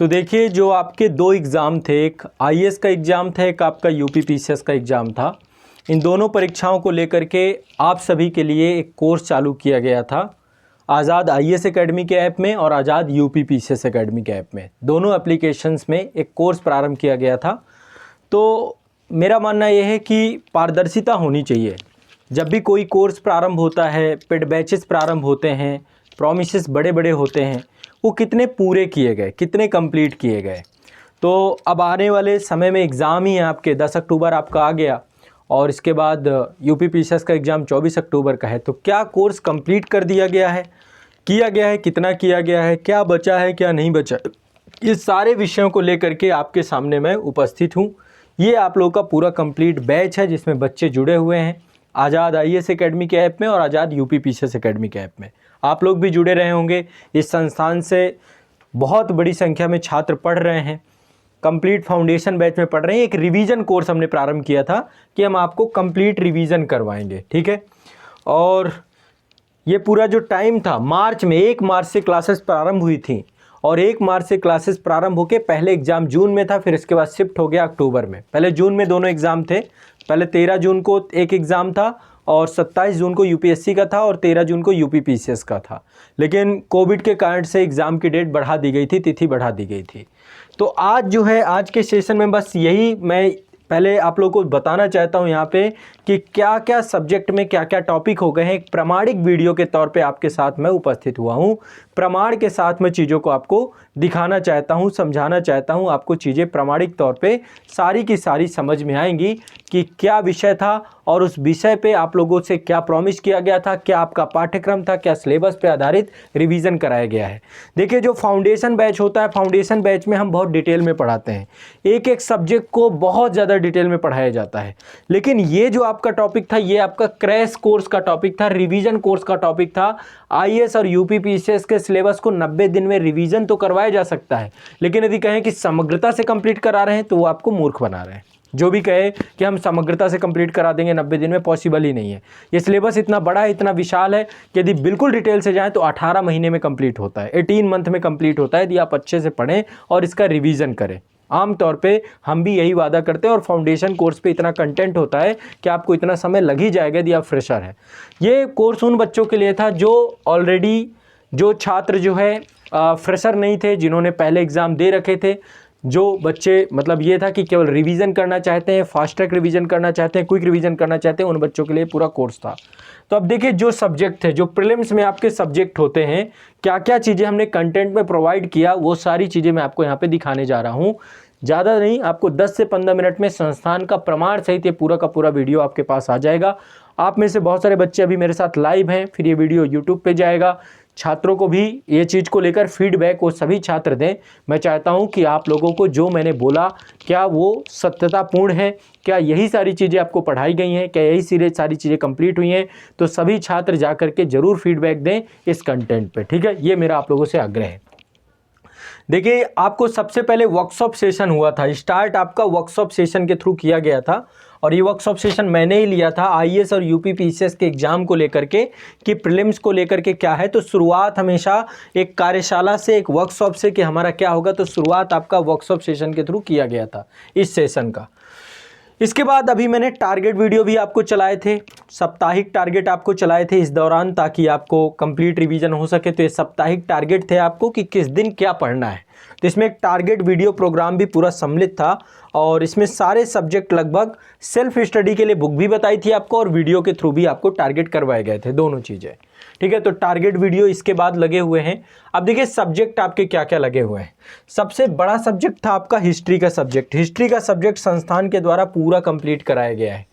तो देखिए, जो आपके दो एग्ज़ाम थे, एक आईएएस का एग्ज़ाम था, एक आपका यूपी पीसीएस का एग्ज़ाम था। इन दोनों परीक्षाओं को लेकर के आप सभी के लिए एक कोर्स चालू किया गया था, आज़ाद आईएएस एकेडमी के ऐप में और आज़ाद यूपी पीसीएस एकेडमी के ऐप में। दोनों एप्लीकेशंस में एक कोर्स प्रारंभ किया गया था। तो मेरा मानना यह है कि पारदर्शिता होनी चाहिए। जब भी कोई कोर्स प्रारंभ होता है, पेड बैचेस प्रारंभ होते हैं, प्रॉमिसेस बड़े बड़े होते हैं, वो कितने पूरे किए गए, कितने कंप्लीट किए गए। तो अब आने वाले समय में एग्ज़ाम ही है, आपके 10 अक्टूबर आपका आ गया और इसके बाद यूपी पीसीएस का एग्ज़ाम 24 अक्टूबर का है। तो क्या कोर्स कंप्लीट कर दिया गया है, कितना किया गया है, क्या बचा है, क्या नहीं बचा, ये सारे विषयों को लेकर के आपके सामने मैं उपस्थित हूँ। ये आप लोगों का पूरा कंप्लीट बैच है जिसमें बच्चे जुड़े हुए हैं आज़ाद आईएएस एकेडमी के ऐप में और आज़ाद यूपी पीसीएस एकेडमी के ऐप में। आप लोग भी जुड़े रहे होंगे। इस संस्थान से बहुत बड़ी संख्या में छात्र पढ़ रहे हैं, कंप्लीट फाउंडेशन बैच में पढ़ रहे हैं। एक रिवीजन कोर्स हमने प्रारंभ किया था कि हम आपको कंप्लीट रिवीजन करवाएंगे, ठीक है। और ये पूरा जो टाइम था, मार्च में 1 मार्च से क्लासेस प्रारंभ हुई थी और 1 मार्च से क्लासेस प्रारंभ होकर पहले एग्ज़ाम जून में था, फिर इसके बाद शिफ्ट हो गया अक्टूबर में। पहले जून में दोनों एग्ज़ाम थे। पहले 13 जून को एक एग्ज़ाम था और 27 जून को यूपीएससी का था और 13 जून को यूपी पीसीएस का था। लेकिन कोविड के कारण से एग्ज़ाम की डेट बढ़ा दी गई थी, तिथि बढ़ा दी गई थी। तो आज जो है, आज के सेशन में बस यही मैं पहले आप लोगों को बताना चाहता हूं यहाँ पे कि क्या क्या सब्जेक्ट में क्या क्या टॉपिक हो गए हैं। एक प्रामाणिक वीडियो के तौर पे आपके साथ मैं उपस्थित हुआ हूँ। प्रमाण के साथ मैं चीज़ों को आपको दिखाना चाहता हूँ, समझाना चाहता हूँ। आपको चीज़ें प्रामाणिक तौर पे सारी की सारी समझ में आएंगी कि क्या विषय था और उस विषय पे आप लोगों से क्या प्रॉमिस किया गया था, क्या आपका पाठ्यक्रम था, क्या सिलेबस पे आधारित रिवीजन कराया गया है। देखिए, जो फाउंडेशन बैच होता है, फाउंडेशन बैच में हम बहुत डिटेल में पढ़ाते हैं, एक एक सब्जेक्ट को बहुत ज़्यादा डिटेल में पढ़ाया जाता है। लेकिन ये जो आपका टॉपिक था, ये आपका क्रैश कोर्स का टॉपिक था, रिवीजन कोर्स का टॉपिक था। आईएएस और यूपी पीसीएस के सिलेबस को 90 दिन में रिवीजन तो करवाया जा सकता है, लेकिन यदि कहें कि समग्रता से कंप्लीट करा रहे हैं तो वो आपको मूर्ख बना रहे हैं। जो भी कहे कि हम समग्रता से कंप्लीट करा देंगे 90 दिन में, पॉसिबल ही नहीं है। ये सिलेबस इतना बड़ा है, इतना विशाल है कि यदि बिल्कुल डिटेल से जाएं तो 18 महीने में कंप्लीट होता है, 18 मंथ में कंप्लीट होता है, यदि आप अच्छे से पढ़ें और इसका रिवीजन करें। आमतौर पे हम भी यही वादा करते हैं और फाउंडेशन कोर्स पे इतना कंटेंट होता है कि आपको इतना समय लग ही जाएगा यदि आप फ्रेशर हैं। ये कोर्स उन बच्चों के लिए था जो ऑलरेडी, जो छात्र जो है फ्रेशर नहीं थे, जिन्होंने पहले एग्ज़ाम दे रखे थे, जो बच्चे, मतलब ये था कि केवल रिवीजन करना चाहते हैं, फास्ट ट्रैक रिवीजन करना चाहते हैं, क्विक रिवीजन करना चाहते हैं, उन बच्चों के लिए पूरा कोर्स था। तो अब देखिए, जो सब्जेक्ट थे, जो प्रीलिम्स में आपके सब्जेक्ट होते हैं, क्या क्या चीज़ें हमने कंटेंट में प्रोवाइड किया, वो सारी चीज़ें मैं आपको यहाँ पे दिखाने जा रहा हूँ। ज़्यादा नहीं, आपको 10 से 15 मिनट में संस्थान का प्रमाण सहित ये पूरा का पूरा वीडियो आपके पास आ जाएगा। आप में से बहुत सारे बच्चे अभी मेरे साथ लाइव हैं, फिर ये वीडियो यूट्यूब पे जाएगा। छात्रों को भी ये चीज़ को लेकर फीडबैक वो सभी छात्र दें। मैं चाहता हूं कि आप लोगों को जो मैंने बोला, क्या वो सत्यतापूर्ण है, क्या यही सारी चीज़ें आपको पढ़ाई गई हैं, क्या यही सारी चीज़ें कंप्लीट हुई हैं। तो सभी छात्र जा करके ज़रूर फीडबैक दें इस कंटेंट पे, ठीक है। ये मेरा आप लोगों से आग्रह है। देखिए, आपको सबसे पहले वर्कशॉप सेशन हुआ था, स्टार्ट आपका वर्कशॉप सेशन के थ्रू किया गया था और ये वर्कशॉप सेशन मैंने ही लिया था आईएएस और यूपी पीसीएस के एग्ज़ाम को लेकर के कि प्रीलिम्स को लेकर के क्या है। तो शुरुआत हमेशा एक कार्यशाला से, एक वर्कशॉप से कि हमारा क्या होगा। तो शुरुआत आपका वर्कशॉप सेशन के थ्रू किया गया था इस सेशन का। इसके बाद अभी मैंने टारगेट वीडियो भी आपको चलाए थे, साप्ताहिक टारगेट आपको चलाए थे इस दौरान, ताकि आपको कंप्लीट रिवीजन हो सके। तो ये साप्ताहिक टारगेट थे आपको कि किस दिन क्या पढ़ना है। तो इसमें एक टारगेट वीडियो प्रोग्राम भी पूरा सम्मिलित था और इसमें सारे सब्जेक्ट, लगभग सेल्फ स्टडी के लिए बुक भी बताई थी आपको और वीडियो के थ्रू भी आपको टारगेट करवाए गए थे, दोनों चीज़ें, ठीक है। तो टारगेट वीडियो इसके बाद लगे हुए हैं। अब देखिए, सब्जेक्ट आपके क्या क्या लगे हुए हैं। सबसे बड़ा सब्जेक्ट था आपका हिस्ट्री का सब्जेक्ट। हिस्ट्री का सब्जेक्ट संस्थान के द्वारा पूरा कंप्लीट कराया गया है।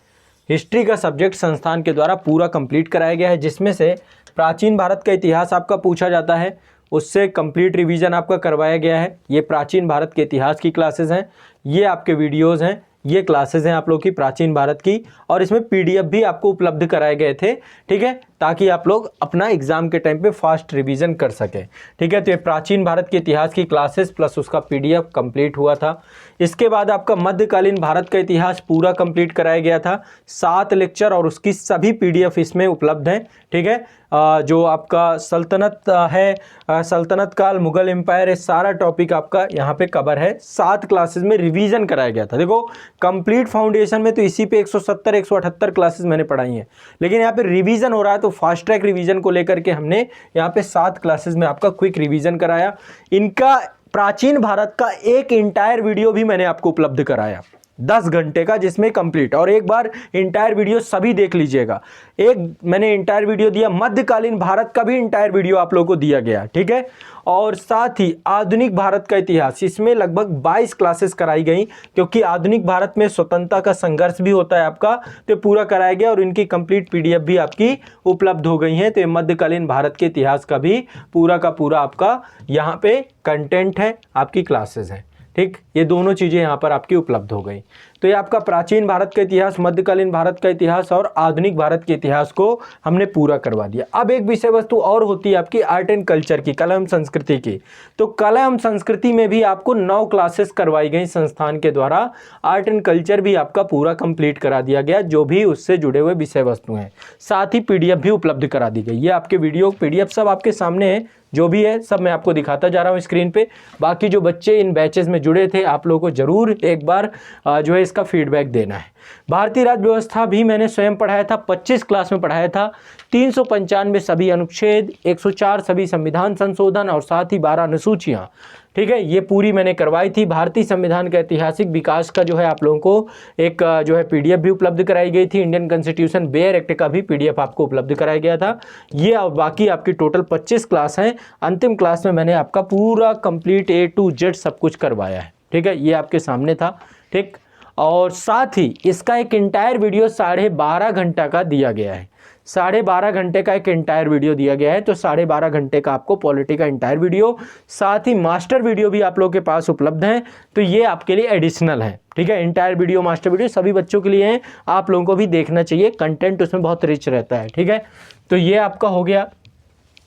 हिस्ट्री का सब्जेक्ट संस्थान के द्वारा पूरा कंप्लीट कराया गया है, जिसमें से प्राचीन भारत का इतिहास आपका पूछा जाता है, उससे कंप्लीट रिवीजन आपका करवाया गया है। ये प्राचीन भारत के इतिहास की क्लासेस हैं, ये आपके वीडियोज़ हैं, ये क्लासेस हैं आप लोग की प्राचीन भारत की, और इसमें पीडीएफ भी आपको उपलब्ध कराए गए थे, ठीक है, ताकि आप लोग अपना एग्जाम के टाइम पे फास्ट रिवीजन कर सकें, ठीक है। तो ये प्राचीन भारत के इतिहास की क्लासेस प्लस उसका पीडीएफ कंप्लीट हुआ था। इसके बाद आपका मध्यकालीन भारत का इतिहास पूरा कंप्लीट कराया गया था, 7 लेक्चर और उसकी सभी पीडीएफ इसमें उपलब्ध हैं, ठीक है। जो आपका सल्तनत है, सल्तनत काल, मुगल एम्पायर, सारा टॉपिक आपका यहाँ पे कवर है। 7 क्लासेस में रिवीजन कराया गया था। देखो कंप्लीट फाउंडेशन में तो इसी पे 170 178 क्लासेस मैंने पढ़ाई हैं, लेकिन यहाँ पे रिवीजन हो रहा है तो फास्ट ट्रैक रिवीजन को लेकर के हमने यहाँ पे 7 क्लासेस में आपका क्विक रिवीजन कराया। इनका प्राचीन भारत का एक इंटायर वीडियो भी मैंने आपको उपलब्ध कराया 10 घंटे का, जिसमें कंप्लीट, और एक बार इंटायर वीडियो सभी देख लीजिएगा। एक मैंने इंटायर वीडियो दिया, मध्यकालीन भारत का भी इंटायर वीडियो आप लोगों को दिया गया, ठीक है। और साथ ही आधुनिक भारत का इतिहास, इसमें लगभग 22 क्लासेस कराई गई, क्योंकि आधुनिक भारत में स्वतंत्रता का संघर्ष भी होता है आपका, तो पूरा कराया गया और इनकी कंप्लीट पीडीएफ भी आपकी उपलब्ध हो गई है। तो ये मध्यकालीन भारत के इतिहास का भी पूरा का पूरा आपका यहाँ पे कंटेंट है, आपकी क्लासेस हैं, ठीक। ये दोनों चीज़ें यहाँ पर आपकी उपलब्ध हो गई। तो ये आपका प्राचीन भारत का इतिहास, मध्यकालीन भारत का इतिहास और आधुनिक भारत के इतिहास को हमने पूरा करवा दिया। अब एक विषय वस्तु और होती है आपकी आर्ट एंड कल्चर की, कला एवं संस्कृति की। तो कला एवं संस्कृति में भी आपको 9 क्लासेस करवाई गई संस्थान के द्वारा। आर्ट एंड कल्चर भी आपका पूरा कंप्लीट करा दिया गया, जो भी उससे जुड़े हुए विषय वस्तु हैं। साथ ही पीडीएफ भी उपलब्ध करा दी गई। ये आपके वीडियो पीडीएफ सब आपके सामने है, जो भी है सब मैं आपको दिखाता जा रहा हूँ स्क्रीन पे। बाकी जो बच्चे इन बैचेस में जुड़े थे, आप लोगों को जरूर एक बार जो है इसका फीडबैक देना है। भारतीय राज्य व्यवस्था भी मैंने स्वयं पढ़ाया था, 25 क्लास में पढ़ाया था। 395 सभी अनुच्छेद, 104 सभी संविधान संशोधन और साथ ही 12 अनुसूचियाँ, ठीक है, ये पूरी मैंने करवाई थी। भारतीय संविधान का ऐतिहासिक विकास का जो है आप लोगों को एक जो है पीडीएफ भी उपलब्ध कराई गई थी। इंडियन कॉन्स्टिट्यूशन बेयर एक्ट का भी पीडीएफ आपको उपलब्ध कराया गया था। ये बाकी आपकी टोटल 25 क्लास हैं। अंतिम क्लास में मैंने आपका पूरा कंप्लीट A to Z सब कुछ करवाया है, ठीक है, ये आपके सामने था, ठीक। और साथ ही इसका एक इंटायर वीडियो 12.5 घंटा का दिया गया है। 12.5 घंटे का एक इंटायर वीडियो दिया गया है। तो 12.5 घंटे का आपको पॉलिटी का इंटायर वीडियो, साथ ही मास्टर वीडियो भी आप लोगों के पास उपलब्ध हैं। तो ये आपके लिए एडिशनल है, ठीक है। इंटायर वीडियो, मास्टर वीडियो सभी बच्चों के लिए हैं, आप लोगों को भी देखना चाहिए, कंटेंट उसमें बहुत रिच रहता है, ठीक है। तो ये आपका हो गया,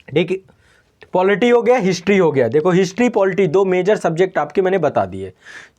ठीक है, पॉलिटी हो गया, हिस्ट्री हो गया। देखो हिस्ट्री पॉलिटी 2 मेजर सब्जेक्ट आपके मैंने बता दिए।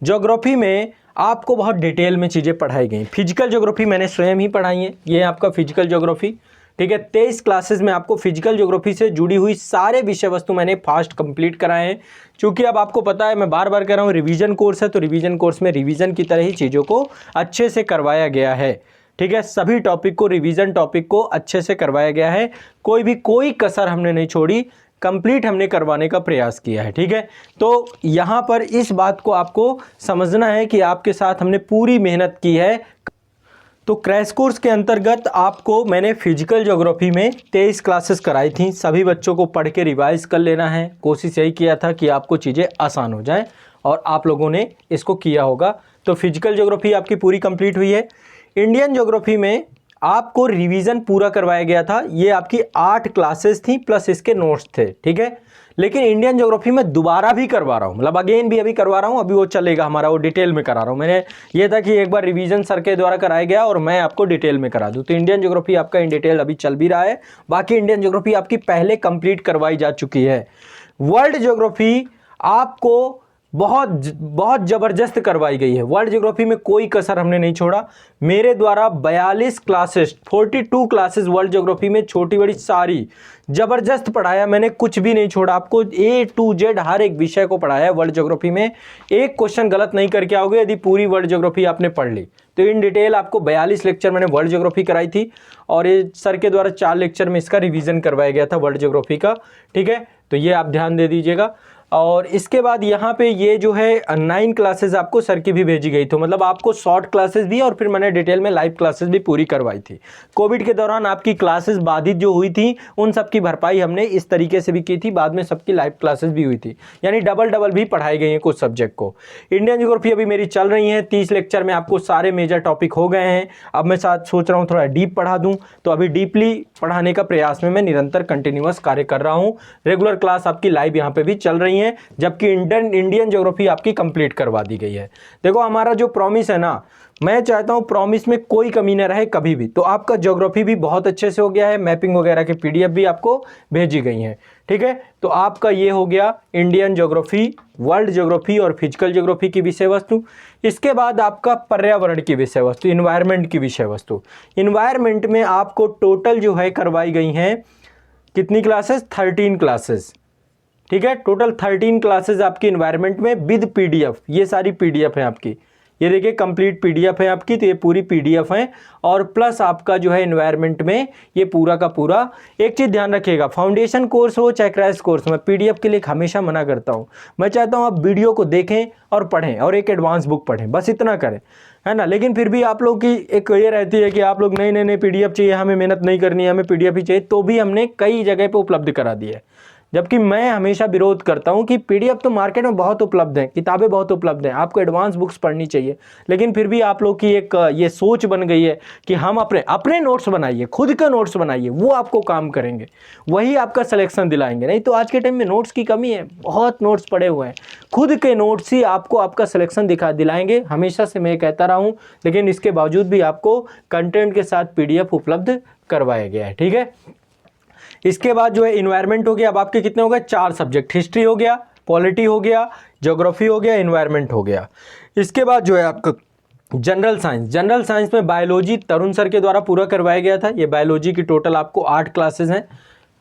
ज्योग्राफी में आपको बहुत डिटेल में चीज़ें पढ़ाई गई। फिजिकल ज्योग्राफी मैंने स्वयं ही पढ़ाई है, ये आपका फिजिकल ज्योग्राफी, ठीक है। 23 क्लासेस में आपको फिजिकल ज्योग्राफी से जुड़ी हुई सारे विषय वस्तु मैंने फास्ट कंप्लीट कराए हैं। क्योंकि अब आपको पता है, मैं बार बार कह रहा हूँ, रिवीजन कोर्स है, तो रिवीजन कोर्स में रिवीजन की तरह ही चीज़ों को अच्छे से करवाया गया है, ठीक है। सभी टॉपिक को, रिवीजन टॉपिक को अच्छे से करवाया गया है, कोई कसर हमने नहीं छोड़ी, कंप्लीट हमने करवाने का प्रयास किया है, ठीक है। तो यहाँ पर इस बात को आपको समझना है कि आपके साथ हमने पूरी मेहनत की है। तो क्रैश कोर्स के अंतर्गत आपको मैंने फिजिकल ज्योग्राफी में 23 क्लासेस कराई थी। सभी बच्चों को पढ़ के रिवाइज कर लेना है। कोशिश यही किया था कि आपको चीज़ें आसान हो जाएं, और आप लोगों ने इसको किया होगा। तो फिजिकल ज्योग्राफी आपकी पूरी कंप्लीट हुई है। इंडियन ज्योग्राफी में आपको रिवीजन पूरा करवाया गया था। ये आपकी 8 क्लासेस थी प्लस इसके नोट्स थे, ठीक है। लेकिन इंडियन ज्योग्राफी में दोबारा भी करवा रहा हूँ, मतलब अगेन भी अभी करवा रहा हूँ, अभी वो चलेगा हमारा, वो डिटेल में करा रहा हूँ। मैंने ये था कि एक बार रिवीजन सर के द्वारा कराया गया और मैं आपको डिटेल में करा दूँ। तो इंडियन ज्योग्राफी आपका इन डिटेल अभी चल भी रहा है। बाकी इंडियन ज्योग्राफी आपकी पहले कंप्लीट करवाई जा चुकी है। वर्ल्ड ज्योग्राफी आपको बहुत ज़बरदस्त करवाई गई है। वर्ल्ड ज्योग्राफी में कोई कसर हमने नहीं छोड़ा। मेरे द्वारा 42 क्लासेस, 42 क्लासेस वर्ल्ड ज्योग्राफी में, छोटी बड़ी सारी ज़बरदस्त पढ़ाया मैंने, कुछ भी नहीं छोड़ा। आपको A to Z हर एक विषय को पढ़ाया है वर्ल्ड ज्योग्राफी में। एक क्वेश्चन गलत नहीं करके आओगे यदि पूरी वर्ल्ड ज्योग्राफी आपने पढ़ ली। तो इन डिटेल आपको 42 लेक्चर मैंने वर्ल्ड ज्योग्राफी कराई थी, और ये सर के द्वारा 4 लेक्चर में इसका रिवीजन करवाया गया था वर्ल्ड ज्योग्राफी का, ठीक है। तो ये आप ध्यान दे दीजिएगा। और इसके बाद यहाँ पे ये जो है 9 क्लासेस आपको सर की भी भेजी गई। तो मतलब आपको शॉर्ट क्लासेस भी, और फिर मैंने डिटेल में लाइव क्लासेस भी पूरी करवाई थी। कोविड के दौरान आपकी क्लासेस बाधित जो हुई थी, उन सब की भरपाई हमने इस तरीके से भी की थी। बाद में सबकी लाइव क्लासेस भी हुई थी, यानी डबल भी पढ़ाई गई हैं कुछ सब्जेक्ट को। इंडियन ज्योग्राफी अभी मेरी चल रही है, 30 लेक्चर में आपको सारे मेजर टॉपिक हो गए हैं। अब मैं साथ सोच रहा हूँ थोड़ा डीप पढ़ा दूँ, तो अभी डीपली पढ़ाने का प्रयास में मैं निरंतर कंटिन्यूअस कार्य कर रहा हूँ। रेगुलर क्लास आपकी लाइव यहाँ पे भी चल रही है, जबकि इंडियन ज्योग्राफी आपकी कंप्लीट करवा दी गई है। देखो हमारा जो प्रॉमिस है ना, मैं चाहता हूं प्रॉमिस में कोई कमी न रहे कभी भी। तो आपका ज्योग्राफी भी बहुत अच्छे से हो गया है, मैपिंग वगैरह की पीडीएफ भी आपको भेजी गई हैं, ठीक है। तो आपका ये हो गया इंडियन ज्योग्राफी, वर्ल्ड ज्योग्राफी और फिजिकल ज्योग्राफी की विषय वस्तु। इसके बाद आपका पर्यावरण की विषय वस्तु, इन्वायरमेंट की विषय वस्तु। इन्वायरमेंट में आपको टोटल जो है करवाई गई हैं कितनी क्लासेस? 13 क्लासेस, ठीक है। टोटल 13 क्लासेस आपकी इन्वायरमेंट में विद पीडीएफ, ये सारी पीडीएफ है आपकी, ये देखिए कंप्लीट पीडीएफ है आपकी, तो ये पूरी पीडीएफ है। और प्लस आपका जो है इन्वायरमेंट में ये पूरा का पूरा, एक चीज़ ध्यान रखिएगा, फाउंडेशन कोर्स हो चाहे क्रैश कोर्स, मैं पीडीएफ के लिए हमेशा मना करता हूँ। मैं चाहता हूँ आप वीडियो को देखें और पढ़ें और एक एडवांस बुक पढ़ें, बस इतना करें, है ना। लेकिन फिर भी आप लोग की एक ये रहती है कि आप लोग नहीं पीडीएफ चाहिए, हमें मेहनत नहीं करनी है, हमें पीडीएफ ही चाहिए, तो भी हमने कई जगह पे उपलब्ध करा दी है। जबकि मैं हमेशा विरोध करता हूं कि पीडीएफ तो मार्केट में बहुत उपलब्ध है, किताबें बहुत उपलब्ध हैं, आपको एडवांस बुक्स पढ़नी चाहिए। लेकिन फिर भी आप लोग की एक ये सोच बन गई है कि हम अपने नोट्स बनाइए, खुद का नोट्स बनाइए, वो आपको काम करेंगे, वही आपका सिलेक्शन दिलाएंगे। नहीं तो आज के टाइम में नोट्स की कमी है, बहुत नोट्स पड़े हुए हैं, खुद के नोट्स ही आपको आपका सिलेक्शन दिलाएंगे। हमेशा से मैं कहता रहा हूँ, लेकिन इसके बावजूद भी आपको कंटेंट के साथ पीडीएफ उपलब्ध करवाया गया है, ठीक है। इसके बाद जो है इन्वायरमेंट हो गया, अब आपके कितने हो गए? 4 सब्जेक्ट, हिस्ट्री हो गया, पॉलिटी हो गया, ज्योग्राफी हो गया, इन्वायरमेंट हो गया। इसके बाद जो है आपका जनरल साइंस, जनरल साइंस में बायोलॉजी तरुण सर के द्वारा पूरा करवाया गया था। ये बायोलॉजी की टोटल आपको 8 क्लासेस हैं,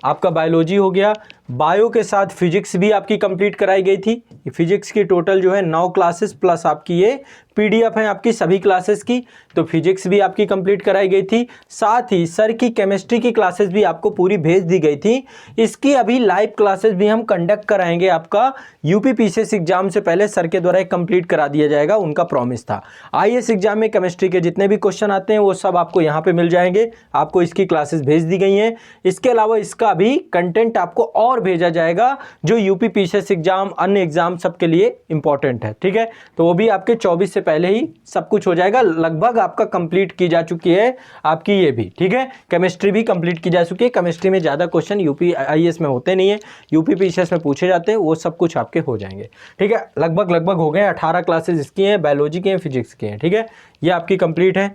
आपका बायोलॉजी हो गया। बायो के साथ फिजिक्स भी आपकी कंप्लीट कराई गई थी। फिजिक्स की टोटल जो है 9 क्लासेस प्लस आपकी ये पीडीएफ है आपकी सभी क्लासेस की, तो फिजिक्स भी आपकी कंप्लीट कराई गई थी। साथ ही सर की केमिस्ट्री की क्लासेस भी आपको पूरी भेज दी गई थी। इसकी अभी लाइव क्लासेस भी हम कंडक्ट कराएंगे, आपका यूपी पीसीएस एग्जाम से पहले सर के द्वारा कंप्लीट करा दिया जाएगा, उनका प्रॉमिस था। आईएएस एग्जाम में केमिस्ट्री के जितने भी क्वेश्चन आते हैं वो सब आपको यहाँ पे मिल जाएंगे, आपको इसकी क्लासेस भेज दी गई हैं। इसके अलावा इसका भी कंटेंट आपको और भेजा जाएगा जो यूपी पीसीएस एग्जाम, अन्य एग्जाम सबके लिए इंपॉर्टेंट है, ठीक है। तो वो भी आपके 24 से पहले ही सब कुछ हो जाएगा, लगभग आपका कंप्लीट की जा चुकी है आपकी ये भी, ठीक है। केमिस्ट्री भी कंप्लीट की जा चुकी है। केमिस्ट्री में ज़्यादा क्वेश्चन यूपी आईएएस में होते नहीं है, यूपी पीसीएस में पूछे जाते हैं, वो सब कुछ आपके हो जाएंगे, ठीक है। लगभग हो गए, 18 क्लासेज इसकी हैं, बायोलॉजी की हैं, फिजिक्स की हैं, ठीक है। ये आपकी कंप्लीट है।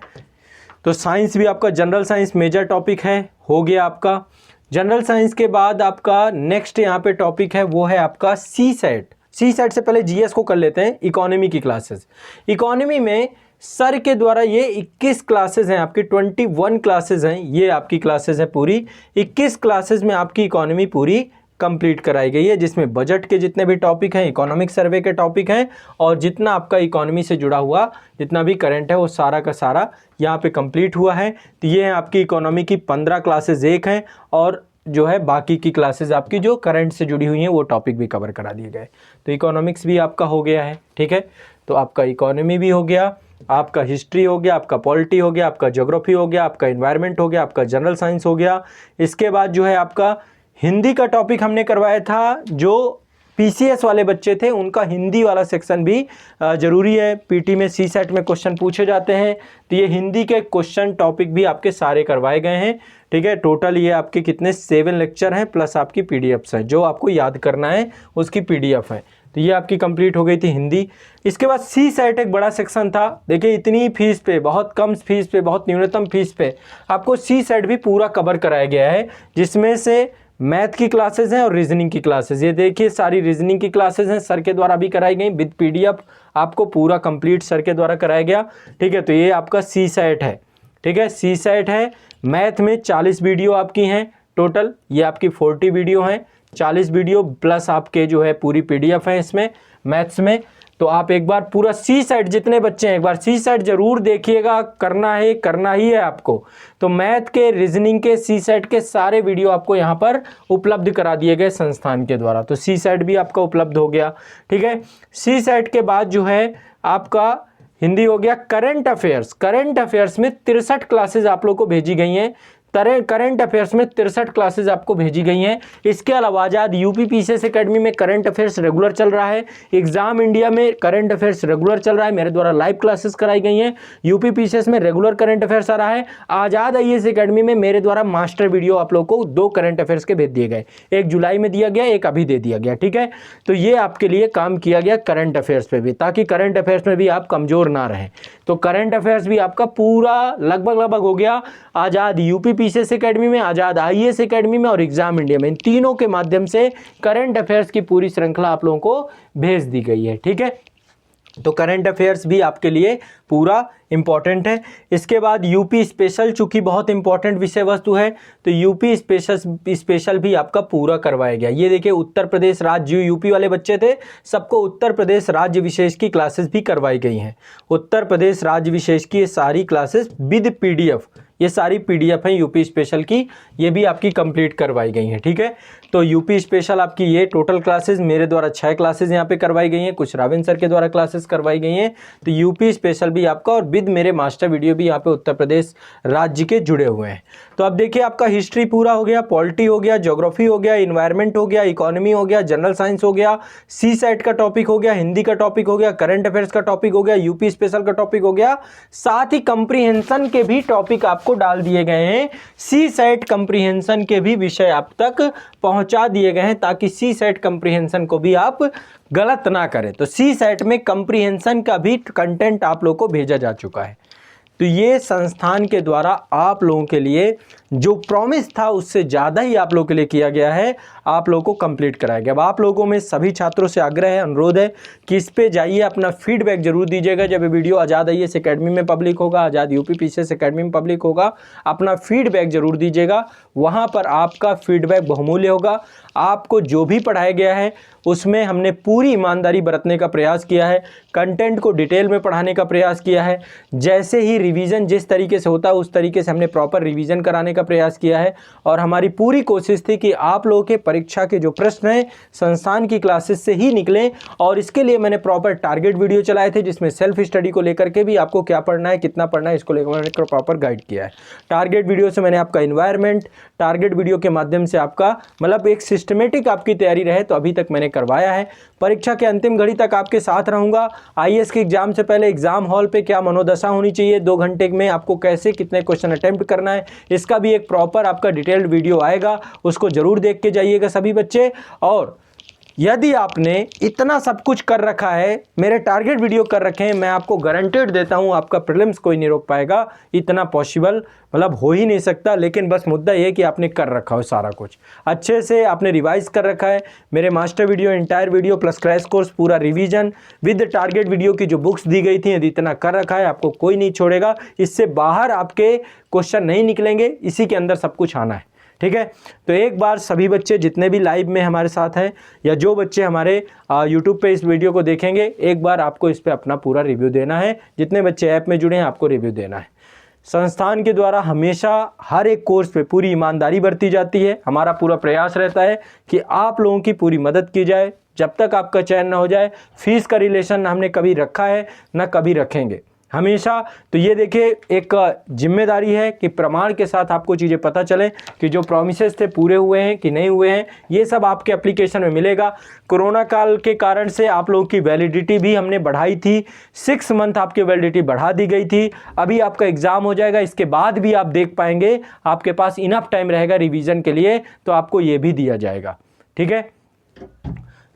तो साइंस भी आपका जनरल साइंस मेजर टॉपिक है, हो गया आपका। जनरल साइंस के बाद आपका नेक्स्ट यहाँ पे टॉपिक है वो है आपका सी सेट। सी सेट से पहले जीएस को कर लेते हैं, इकोनॉमी की क्लासेस। इकोनॉमी में सर के द्वारा ये 21 क्लासेस हैं आपकी, 21 क्लासेस हैं, ये आपकी क्लासेस है पूरी। 21 क्लासेस में आपकी इकोनॉमी पूरी कंप्लीट कराई गई है, जिसमें बजट के जितने भी टॉपिक हैं, इकोनॉमिक सर्वे के टॉपिक हैं, और जितना आपका इकोनॉमी से जुड़ा हुआ जितना भी करंट है वो सारा का सारा यहाँ पे कंप्लीट हुआ है। तो ये है आपकी इकोनॉमी की 15 क्लासेस एक हैं, और जो है बाकी की क्लासेस आपकी जो करंट से जुड़ी हुई हैं वो टॉपिक भी कवर करा दिए गए। तो इकोनॉमिक्स भी आपका हो गया है, ठीक है। तो आपका इकोनॉमी भी हो गया, आपका हिस्ट्री हो गया, आपका पॉलिटी हो गया, आपका ज्योग्राफी हो गया, आपका इन्वायरमेंट हो गया, आपका जनरल साइंस हो गया। इसके बाद जो है आपका हिंदी का टॉपिक हमने करवाया था, जो पीसीएस वाले बच्चे थे उनका हिंदी वाला सेक्शन भी ज़रूरी है। पीटी में सी सेट में क्वेश्चन पूछे जाते हैं, तो ये हिंदी के क्वेश्चन टॉपिक भी आपके सारे करवाए गए हैं, ठीक है। टोटल ये आपके कितने 7 लेक्चर हैं प्लस आपकी पीडीएफ्स हैं, जो आपको याद करना है उसकी पीडीएफ है। तो ये आपकी कंप्लीट हो गई थी हिंदी। इसके बाद सी सेट एक बड़ा सेक्शन था। देखिए इतनी फीस पे, बहुत कम फीस पे, बहुत न्यूनतम फीस पे आपको सी सेट भी पूरा कवर कराया गया है, जिसमें से मैथ की क्लासेस हैं और रीजनिंग की क्लासेस। ये देखिए सारी रीजनिंग की क्लासेस हैं, सर के द्वारा भी कराई गई, विद पीडीएफ आपको पूरा कंप्लीट सर के द्वारा कराया गया, ठीक है। तो ये आपका सी सेट है, ठीक है, सी सेट है। मैथ में 40 वीडियो आपकी हैं टोटल, ये आपकी 40 वीडियो हैं, 40 वीडियो प्लस आपके जो है पूरी पीडीएफ है इसमें मैथ्स में। तो आप एक बार पूरा सी सेट, जितने बच्चे हैं एक बार सी सेट जरूर देखिएगा, करना ही है आपको। तो मैथ के, रीजनिंग के, सी सेट के सारे वीडियो आपको यहाँ पर उपलब्ध करा दिए गए संस्थान के द्वारा। तो सी सेट भी आपका उपलब्ध हो गया, ठीक है। सी सेट के बाद जो है आपका हिंदी हो गया। करंट अफेयर्स, करंट अफेयर्स में 63 क्लासेज आप लोग को भेजी गई हैं। करंट अफेयर्स में 63 क्लासेज आपको भेजी गई हैं। इसके अलावा आजाद यूपी पीसीएस एकेडमी में करंट अफेयर्स रेगुलर चल रहा है, एग्जाम इंडिया में करंट अफेयर्स रेगुलर चल रहा है, मेरे द्वारा लाइव क्लासेस कराई गई हैं। यूपी पीसीएस में रेगुलर करंट अफेयर्स आ रहा है। आजाद आईएएस एकेडमी में मेरे द्वारा मास्टर वीडियो आप लोग को 2 करंट अफेयर्स के भेज दिए गए, एक जुलाई में दिया गया, एक अभी दे दिया गया, ठीक है। तो ये आपके लिए काम किया गया करंट अफेयर्स पे भी, ताकि करंट अफेयर्स में भी आप कमजोर ना रहें। तो करंट अफेयर्स भी आपका पूरा लगभग हो गया। आजाद यूपी पीसीएस एकेडमी में, आजाद आईएएस एकेडमी में और एग्जाम इंडिया में, इन तीनों के माध्यम से करंट अफेयर्स की पूरी श्रृंखला आप लोगों को भेज दी गई है, ठीक है। तो करंट अफेयर्स भी आपके लिए पूरा इम्पॉर्टेंट है। इसके बाद यूपी स्पेशल, चूंकि बहुत इंपॉर्टेंट विषय वस्तु है, तो यूपी स्पेशल भी आपका पूरा करवाया गया। ये देखिए उत्तर प्रदेश राज्य, जो यूपी वाले बच्चे थे सबको उत्तर प्रदेश राज्य विशेष की क्लासेस भी करवाई गई हैं। उत्तर प्रदेश राज्य विशेष की ये सारी क्लासेस विद पीडीएफ, ये सारी पीडीएफ हैं यूपी स्पेशल की, ये भी आपकी कंप्लीट करवाई गई हैं। ठीक है, तो यूपी स्पेशल आपकी ये टोटल क्लासेस मेरे द्वारा 6 क्लासेस यहाँ पे करवाई गई हैं, कुछ राविन सर के द्वारा क्लासेस करवाई गई हैं। तो यूपी स्पेशल भी आपका, और विद मेरे मास्टर वीडियो भी यहाँ पे उत्तर प्रदेश राज्य के जुड़े हुए हैं। तो अब देखिए आपका हिस्ट्री पूरा हो गया, पॉलिटी हो गया, ज्योग्राफी हो गया, इन्वायरमेंट हो गया, इकोनॉमी हो गया, जनरल साइंस हो गया, सी सेट का टॉपिक हो गया, हिंदी का टॉपिक हो गया, करंट अफेयर्स का टॉपिक हो गया, यूपी स्पेशल का टॉपिक हो गया, साथ ही कंप्रीहेंशन के भी टॉपिक आपको डाल दिए गए हैं। सी सेट कंप्रीहेंशन के भी विषय आप तक पहुंचा दिए गए हैं, ताकि सी सेट कंप्रीहेंशन को भी आप गलत ना करें। तो सी सेट में कंप्रीहेंशन का भी कंटेंट आप लोगों को भेजा जा चुका है। तो ये संस्थान के द्वारा आप लोगों के लिए जो प्रॉमिस था उससे ज़्यादा ही आप लोगों के लिए किया गया है, आप लोगों को कंप्लीट कराया गया। अब आप लोगों में सभी छात्रों से आग्रह है, अनुरोध है कि इस पे जाइए, अपना फीडबैक जरूर दीजिएगा। जब ये वीडियो आज़ाद आईएएस एकेडमी में पब्लिक होगा, आज़ाद यूपीपीसीएस एकेडमी में पब्लिक होगा, अपना फीडबैक जरूर दीजिएगा। वहाँ पर आपका फीडबैक बहुमूल्य होगा। आपको जो भी पढ़ाया गया है उसमें हमने पूरी ईमानदारी बरतने का प्रयास किया है, कंटेंट को डिटेल में पढ़ाने का प्रयास किया है। जैसे ही रिवीजन जिस तरीके से होता है उस तरीके से हमने प्रॉपर रिवीजन कराने का प्रयास किया है, और हमारी पूरी कोशिश थी कि आप लोगों के परीक्षा के जो प्रश्न हैं संस्थान की क्लासेस से ही निकलें। और इसके लिए मैंने प्रॉपर टारगेट वीडियो चलाए थे, जिसमें सेल्फ स्टडी को लेकर के भी आपको क्या पढ़ना है, कितना पढ़ना है, इसको लेकर प्रॉपर गाइड किया है। टारगेट वीडियो से मैंने आपका इन्वायरमेंट, टारगेट वीडियो के माध्यम से आपका मतलब एक सिस्टमेटिक आपकी तैयारी रहे, तो अभी तक मैंने करवाया है। परीक्षा के अंतिम घड़ी तक आपके साथ रहूंगा। आईएएस के एग्जाम से पहले एग्जाम हॉल पे क्या मनोदशा होनी चाहिए, 2 घंटे में आपको कैसे कितने क्वेश्चन अटेम्प्ट करना है, इसका भी एक प्रॉपर आपका डिटेल्ड वीडियो आएगा, उसको जरूर देख के जाइएगा सभी बच्चे। और यदि आपने इतना सब कुछ कर रखा है, मेरे टारगेट वीडियो कर रखे हैं, मैं आपको गारंटेड देता हूं आपका प्रीलिम्स कोई नहीं रोक पाएगा। इतना पॉसिबल मतलब हो ही नहीं सकता। लेकिन बस मुद्दा ये है कि आपने कर रखा हो, सारा कुछ अच्छे से आपने रिवाइज कर रखा है। मेरे master video, entire video plus crash course पूरा रिवीजन विद टारगेट वीडियो की जो बुक्स दी गई थी, यदि इतना कर रखा है आपको कोई नहीं छोड़ेगा। इससे बाहर आपके क्वेश्चन नहीं निकलेंगे, इसी के अंदर सब कुछ आना है। ठीक है, तो एक बार सभी बच्चे जितने भी लाइव में हमारे साथ हैं या जो बच्चे हमारे यूट्यूब पे इस वीडियो को देखेंगे, एक बार आपको इस पे अपना पूरा रिव्यू देना है। जितने बच्चे ऐप में जुड़े हैं आपको रिव्यू देना है। संस्थान के द्वारा हमेशा हर एक कोर्स पे पूरी ईमानदारी बरती जाती है। हमारा पूरा प्रयास रहता है कि आप लोगों की पूरी मदद की जाए। जब तक आपका चयन ना हो जाए, फीस का रिलेशन ना हमने कभी रखा है ना कभी रखेंगे हमेशा। तो ये देखिए एक जिम्मेदारी है कि प्रमाण के साथ आपको चीज़ें पता चलें कि जो प्रॉमिसेस थे पूरे हुए हैं कि नहीं हुए हैं। ये सब आपके एप्लीकेशन में मिलेगा। कोरोना काल के कारण से आप लोगों की वैलिडिटी भी हमने बढ़ाई थी, 6 मंथ आपकी वैलिडिटी बढ़ा दी गई थी। अभी आपका एग्ज़ाम हो जाएगा, इसके बाद भी आप देख पाएंगे, आपके पास इनफ टाइम रहेगा रिवीजन के लिए, तो आपको ये भी दिया जाएगा। ठीक है,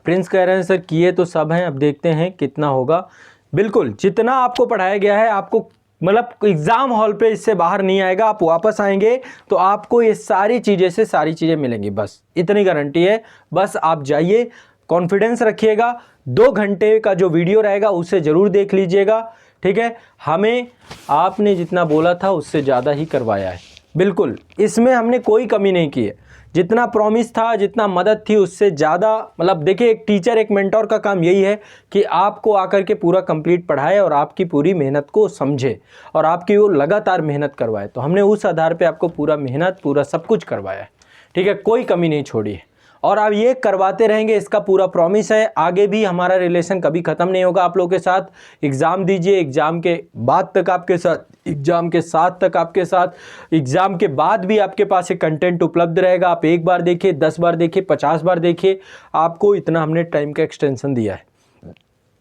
प्रिंस कह रहे हैं सर किए तो सब हैं, अब देखते हैं कितना होगा। बिल्कुल, जितना आपको पढ़ाया गया है आपको मतलब एग्ज़ाम हॉल पे इससे बाहर नहीं आएगा। आप वापस आएंगे तो आपको ये सारी चीज़ें से सारी चीज़ें मिलेंगी, बस इतनी गारंटी है। बस आप जाइए, कॉन्फिडेंस रखिएगा। 2 घंटे का जो वीडियो रहेगा उसे ज़रूर देख लीजिएगा। ठीक है, हमें आपने जितना बोला था उससे ज़्यादा ही करवाया है। बिल्कुल, इसमें हमने कोई कमी नहीं की है। जितना प्रॉमिस था, जितना मदद थी, उससे ज़्यादा मतलब देखिए, एक टीचर, एक मेंटोर का काम यही है कि आपको आकर के पूरा कंप्लीट पढ़ाए और आपकी पूरी मेहनत को समझे और आपकी वो लगातार मेहनत करवाए। तो हमने उस आधार पे आपको पूरा मेहनत, पूरा सब कुछ करवाया है। ठीक है, कोई कमी नहीं छोड़ी है और आप ये करवाते रहेंगे, इसका पूरा प्रॉमिस है। आगे भी हमारा रिलेशन कभी ख़त्म नहीं होगा आप लोगों के साथ। एग्ज़ाम दीजिए, एग्ज़ाम के बाद तक आपके साथ, एग्ज़ाम के साथ तक आपके साथ, एग्ज़ाम के बाद भी आपके पास एक कंटेंट उपलब्ध रहेगा। आप 1 बार देखिए, 10 बार देखिए, 50 बार देखिए, आपको इतना हमने टाइम का एक्सटेंशन दिया है।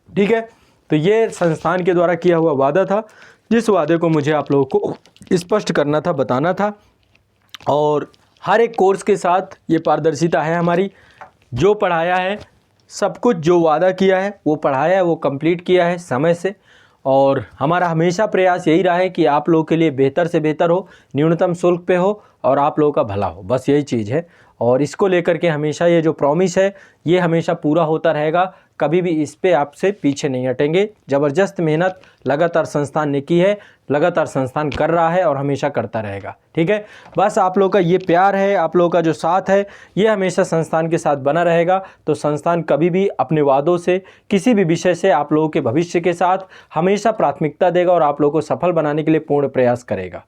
ठीक है, तो ये संस्थान के द्वारा किया हुआ वादा था, जिस वादे को मुझे आप लोगों को स्पष्ट करना था, बताना था। और हर एक कोर्स के साथ ये पारदर्शिता है हमारी। जो पढ़ाया है, सब कुछ जो वादा किया है वो पढ़ाया है, वो कंप्लीट किया है समय से। और हमारा हमेशा प्रयास यही रहा है कि आप लोगों के लिए बेहतर से बेहतर हो, न्यूनतम शुल्क पे हो और आप लोगों का भला हो, बस यही चीज़ है। और इसको लेकर के हमेशा ये जो प्रॉमिस है ये हमेशा पूरा होता रहेगा, कभी भी इस पे आपसे पीछे नहीं हटेंगे। ज़बरदस्त मेहनत लगातार संस्थान ने की है, लगातार संस्थान कर रहा है और हमेशा करता रहेगा। ठीक है, बस आप लोगों का ये प्यार है, आप लोगों का जो साथ है, ये हमेशा संस्थान के साथ बना रहेगा। तो संस्थान कभी भी अपने वादों से, किसी भी विषय से आप लोगों के भविष्य के साथ हमेशा प्राथमिकता देगा और आप लोगों को सफल बनाने के लिए पूर्ण प्रयास करेगा।